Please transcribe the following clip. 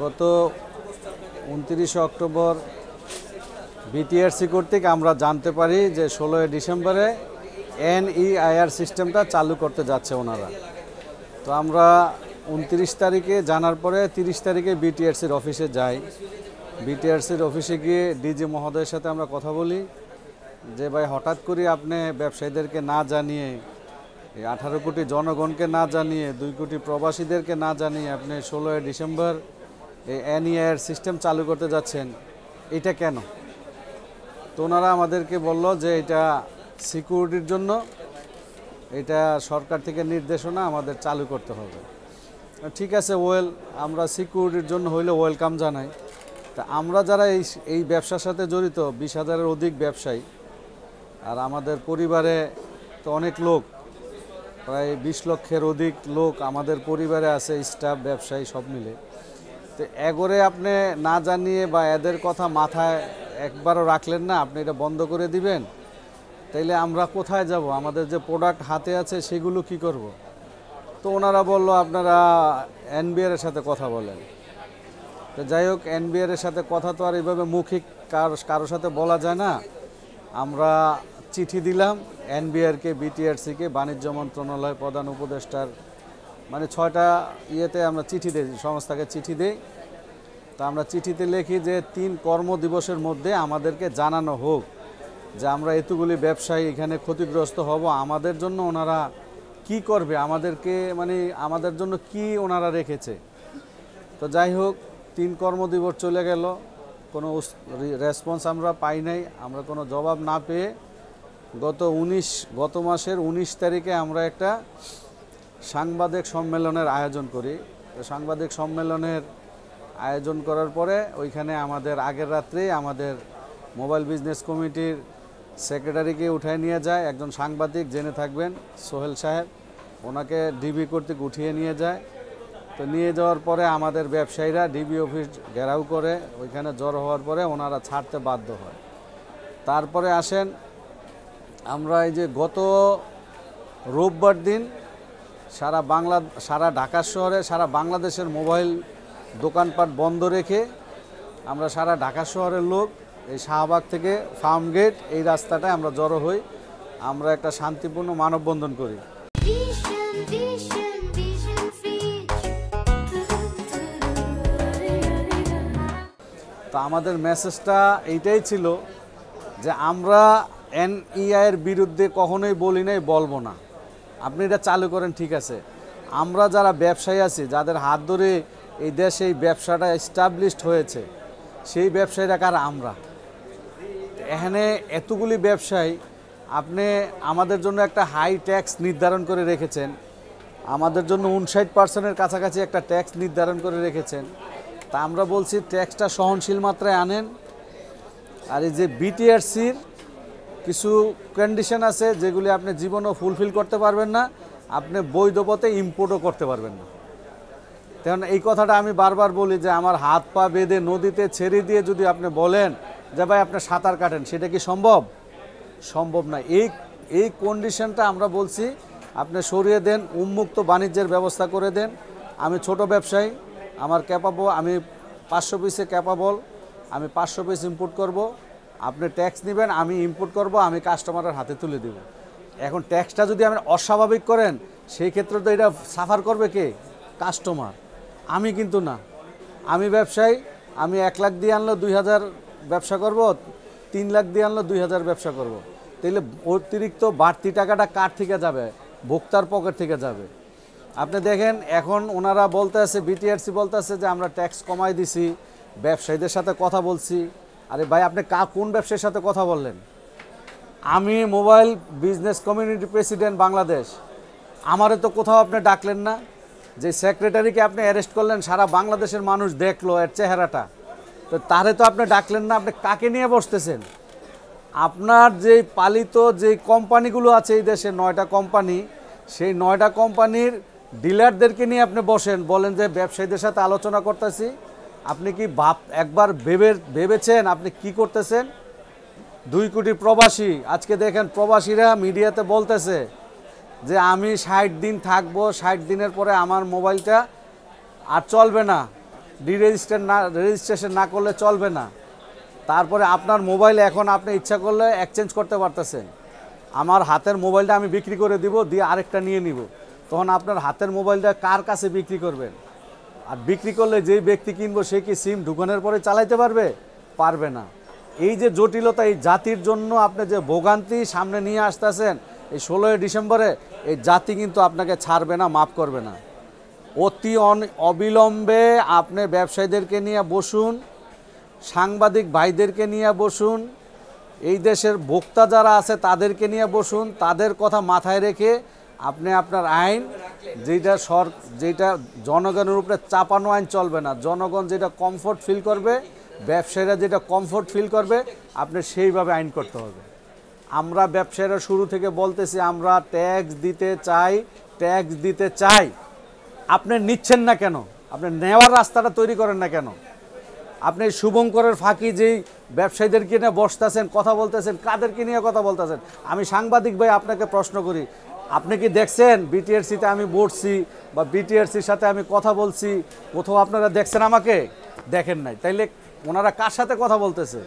গত ২৯ October BTRC কর্তৃক আমরা জানতে পারি যে ১৬ ডিসেম্বরে এনইআইআর সিস্টেমটা চালু করতে যাচ্ছে ওনারা। তো আমরা ২৯ তারিখে জানার পরে ৩০ তারিখে বিটিআরসির অফিসে যাই। বিটিআরসির অফিসে গিয়ে ডিজি মহোদয়ের সাথে আমরা কথা বলি যে ভাই, হঠাৎ করে আপনি ব্যবসায়ীদেরকে না জানিয়ে, ১৮ কোটি জনগণকে না জানিয়ে, ২ কোটি প্রবাসীদেরকে না জানিয়ে আপনি ১৬ ডিসেম্বর এই এনইআইআর সিস্টেম চালু করতে যাচ্ছেন, এটা কেন? তো ওনারা আমাদেরকে বলল যে এটা সিকিউরিটির জন্য, এটা সরকার থেকে নির্দেশনা, আমাদের চালু করতে হবে। ঠিক আছে, আমরা সিকিউরিটির জন্য হইলে ওয়েলকাম জানাই। তা আমরা যারা এই ব্যবসার সাথে জড়িত ২০,০০০-এর অধিক ব্যবসায়ী, আর আমাদের পরিবারে তো অনেক লোক, প্রায় ২০ লক্ষের অধিক লোক আমাদের পরিবারে আছে, স্টাফ, ব্যবসায়ী সব মিলে। তো এগোরে আপনি না জানিয়ে বা এদের কথা মাথায় একবারও রাখলেন না, আপনি এটা বন্ধ করে দিবেন, তাইলে আমরা কোথায় যাব? আমাদের যে প্রোডাক্ট হাতে আছে সেগুলো কি করব? তো ওনারা বলল আপনারা এনবিআর-এর সাথে কথা বলেন। তো যাই হোক, এনবিআর-এর সাথে কথা তো আর এইভাবে মৌখিক কারোর সাথে বলা যায় না। আমরা চিঠি দিলাম এনবিআর-কে, বিটিআরসিকে, বাণিজ্য মন্ত্রণালয়, প্রধান উপদেষ্টার, মানে ৬টা ইয়েতে আমরা চিঠি দিই, সংস্থাকে চিঠি দিই। তা আমরা চিঠিতে লিখি যে ৩ কর্মদিবসের মধ্যে আমাদেরকে জানানো হোক যে আমরা এতগুলি ব্যবসায়ী এখানে ক্ষতিগ্রস্ত হব, আমাদের জন্য ওনারা কি করবে, আমাদেরকে মানে আমাদের জন্য কি ওনারা রেখেছে। তো যাই হোক, ৩ কর্মদিবস চলে গেল, কোনো রেসপন্স আমরা পাই নাই। আমরা কোনো জবাব না পেয়ে গত মাসের ১৯ তারিখে আমরা একটা সাংবাদিক সম্মেলনের আয়োজন করি। তো সাংবাদিক সম্মেলনের আয়োজন করার পরে ওইখানে আমাদের আগের রাত্রেই আমাদের মোবাইল বিজনেস কমিটির সেক্রেটারিকে উঠায় নিয়ে যায় একজন সাংবাদিক, জেনে থাকবেন, সোহেল সাহেব, ওনাকে ডিবি কর্তৃক উঠিয়ে নিয়ে যায়। তো নিয়ে যাওয়ার পরে আমাদের ব্যবসায়ীরা ডিবি অফিস ঘেরাও করে, ওইখানে জড়ো হওয়ার পরে ওনারা ছাড়তে বাধ্য হয়। তারপরে আসেন, আমরা এই যে গত রোববার দিন সারা ঢাকা শহরে, সারা বাংলাদেশের মোবাইল দোকানপাট বন্ধ রেখে আমরা সারা ঢাকা শহরের লোক এই শাহবাগ থেকে ফার্ম গেট এই রাস্তাটায় আমরা জড়ো হই। আমরা একটা শান্তিপূর্ণ মানববন্ধন করি। তো আমাদের মেসেজটা এইটাই ছিল যে আমরা এনইআইআর বিরুদ্ধে কখনোই বলি নাই, বলবো না। আপনি এটা চালু করেন, ঠিক আছে। আমরা যারা ব্যবসায়ী আছি, যাদের হাত ধরে এই দেশে এই ব্যবসাটা এস্টাবলিশড হয়েছে, সেই ব্যবসায়ীরা কারা? আমরা। এখানে এতগুলি ব্যবসায়ী, আপনি আমাদের জন্য একটা হাই ট্যাক্স নির্ধারণ করে রেখেছেন, আমাদের জন্য 59% কাছাকাছি একটা ট্যাক্স নির্ধারণ করে রেখেছেন। তা আমরা বলছি ট্যাক্সটা সহনশীল মাত্রায় আনেন। আর এই যে বিটিআরসির কিছু কন্ডিশন আছে যেগুলি আপনি জীবনেও ফুলফিল করতে পারবেন না, আপনি বৈধ পথে ইম্পোর্টও করতে পারবেন না। কারণ এই কথাটা আমি বারবার বলি যে আমার হাত পা বেঁধে নদীতে ছেড়ে দিয়ে যদি আপনি বলেন যে ভাই আপনি সাঁতার কাটেন, সেটা কি সম্ভব? সম্ভব না। এই কন্ডিশনটা আমরা বলছি আপনি সরিয়ে দেন, উন্মুক্ত বাণিজ্যের ব্যবস্থা করে দেন। আমি ছোট ব্যবসায়ী, আমার ক্যাপাবল, আমি 500 পিসে ক্যাপাবল, আমি 500 পিস ইম্পোর্ট করব, আপনি ট্যাক্স নেবেন, আমি ইম্পোর্ট করব, আমি কাস্টমারের হাতে তুলে দেব। এখন ট্যাক্সটা যদি আপনি অস্বাভাবিক করেন, সেই ক্ষেত্রে তো এটা সাফার করবে কে? কাস্টমার, আমি কিন্তু না। আমি ব্যবসায়ী, আমি 1 লাখ দিয়ে আনলো 2000 ব্যবসা করব, 3 লাখ দিয়ে আনলো 2000 ব্যবসা করব। তাহলে অতিরিক্ত বাড়তি টাকাটা কার থেকে যাবে? ভোক্তার পকেট থেকে যাবে। আপনি দেখেন, এখন ওনারা বলতে আছে, বিটিআরসি বলতে আছে যে আমরা ট্যাক্স কমাই দিছি, ব্যবসায়ীদের সাথে কথা বলছি। আরে ভাই, আপনি কোন ব্যবসায়ীর সাথে কথা বললেন? আমি mobile business community president Bangladesh, আমারে তো কোথাও আপনি ডাকলেন না। যে সেক্রেটারিকে আপনি অ্যারেস্ট করলেন, সারা বাংলাদেশের মানুষ দেখলো এর চেহারাটা, তো তারে তো আপনি ডাকলেন না। আপনি কাকে নিয়ে বসতেছেন? আপনার যে পালিত যে কোম্পানিগুলো আছে এই দেশে 9টা কোম্পানি, সেই 9টা কোম্পানির ডিলারদেরকে নিয়ে আপনি বসেন, বলেন যে ব্যবসায়ীদের সাথে আলোচনা করতেছি। আপনি কি একবার ভেবেছেন আপনি কি করতেছেন? 2 কোটি প্রবাসী, আজকে দেখেন প্রবাসীরা মিডিয়াতে বলতেছে যে আমি 60 দিন থাকবো, 60 দিনের পরে আমার মোবাইলটা আর চলবে না, রেজিস্ট্রেশন না করলে চলবে না। তারপরে আপনার মোবাইল এখন আপনি ইচ্ছা করলে এক্সচেঞ্জ করতে পারতেছেন। আমার হাতের মোবাইলটা আমি বিক্রি করে দিব, দিয়ে আরেকটা নিয়ে নিব, তখন আপনার হাতের মোবাইলটা কার কাছে বিক্রি করবেন? আর বিক্রি করলে যেই ব্যক্তি কিনবো সে কি সিম ঢুকানোর পরে চালাইতে পারবে? পারবে না। এই যে জটিলতা, এই জাতির জন্য আপনি যে ভোগান্তি সামনে নিয়ে আসতেছেন এই 16ই ডিসেম্বরে, এই জাতি কিন্তু আপনাকে ছাড়বে না, মাফ করবে না। অতি অবিলম্বে আপনি ব্যবসায়ীদেরকে নিয়ে বসুন, সাংবাদিক ভাইদেরকে নিয়ে বসুন, এই দেশের ভোক্তা যারা আছে তাদেরকে নিয়ে বসুন, তাদের কথা মাথায় রেখে আপনি আপনার আইন যেটা জনগণের উপরে চাপানো আইন চলবে না। জনগণ যেটা কমফোর্ট ফিল করবে, ব্যবসায়ীরা যেটা কমফোর্ট ফিল করবে, আপনি সেইভাবে আইন করতে হবে। আমরা ব্যবসায়ীরা শুরু থেকে বলতেছি আমরা ট্যাক্স দিতে চাই। আপনি নিচ্ছেন না কেন? আপনি নেওয়ার রাস্তাটা তৈরি করেন না কেন? আপনি শুভঙ্করের ফাঁকি যেই ব্যবসায়ীদেরকে নিয়ে বসতেছেন, কথা বলতেছেন, কাদেরকে নিয়ে কথা বলতেছেন? আমি সাংবাদিক ভাই আপনাকে প্রশ্ন করি, আপনি কি দেখছেন বিটিআরসিতে আমি বসছি বা বিটিআরসির সাথে আমি কথা বলছি? কোথাও আপনারা দেখছেন আমাকে? দেখেন নাই। তাইলে ওনারা কার সাথে কথা বলতেছে?